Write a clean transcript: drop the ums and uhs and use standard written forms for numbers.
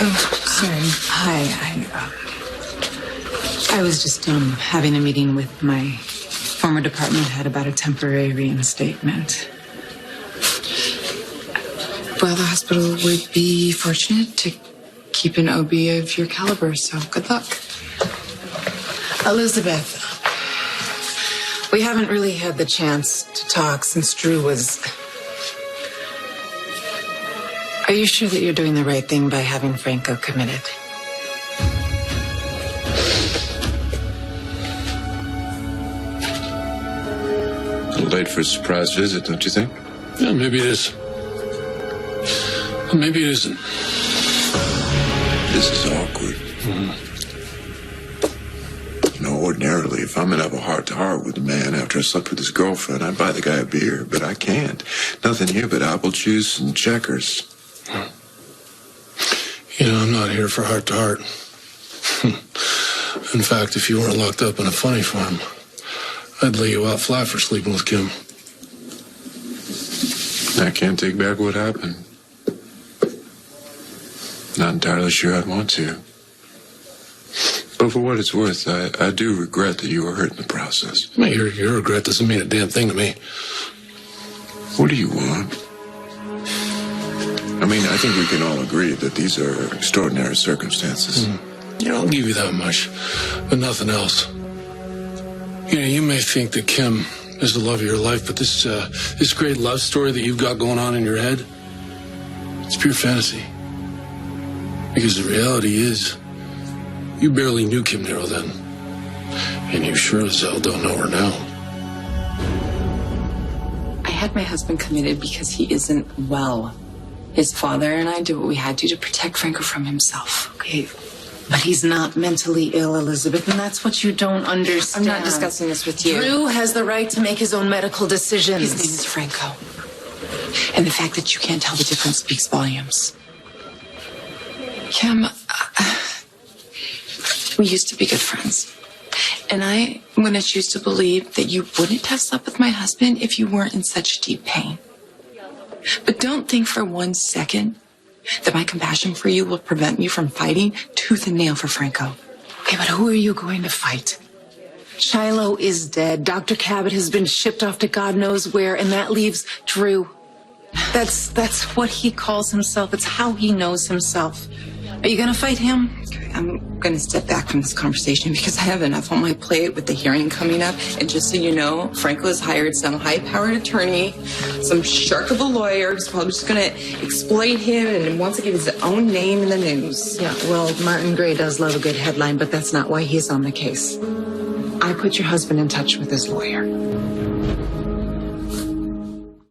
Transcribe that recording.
Oh, sorry. Hi. I was just having a meeting with my former department head about a temporary reinstatement. Well, the hospital would be fortunate to keep an OB of your caliber, so good luck. Elizabeth, we haven't really had the chance to talk since Drew was... Are you sure that you're doing the right thing by having Franco committed? A little late for a surprise visit, don't you think? Yeah, maybe it is. Maybe it isn't. This is awkward. You know, ordinarily, if I'm gonna have a heart-to-heart with a man after I slept with his girlfriend, I'd buy the guy a beer, but I can't. Nothing here but apple juice and checkers. You know, I'm not here for heart-to-heart. In fact, if you weren't locked up in a funny farm, I'd lay you out flat for sleeping with Kim. I can't take back what happened. Not entirely sure I'd want to. But for what it's worth, I do regret that you were hurt in the process. I mean, your regret doesn't mean a damn thing to me. What do you want? I mean, I think we can all agree that these are extraordinary circumstances. Yeah, I'll give you that much, but nothing else. You know, you may think that Kim is the love of your life, but this great love story that you've got going on in your head, it's pure fantasy. Because the reality is, you barely knew Kim Nero then. And you sure as hell don't know her now. I had my husband committed because he isn't well. His father and I did what we had to protect Franco from himself. Okay, but he's not mentally ill, Elizabeth, and that's what you don't understand. I'm not discussing this with you. Drew has the right to make his own medical decisions. His name is Franco. And the fact that you can't tell the difference speaks volumes. Kim, we used to be good friends. And I'm going to choose to believe that you wouldn't have slept with my husband if you weren't in such deep pain. But don't think for 1 second that my compassion for you will prevent me from fighting tooth and nail for Franco. Okay, but who are you going to fight? Shiloh is dead. Dr. Cabot has been shipped off to God knows where, and that leaves Drew. That's what he calls himself. It's how he knows himself. Are you going to fight him? I'm going to step back from this conversation because I have enough on my plate with the hearing coming up. And just so you know, Franco has hired some high-powered attorney, some shark of a lawyer who's probably just going to exploit him and wants to get his own name in the news. Yeah, well, Martin Gray does love a good headline, but that's not why he's on the case. I put your husband in touch with his lawyer.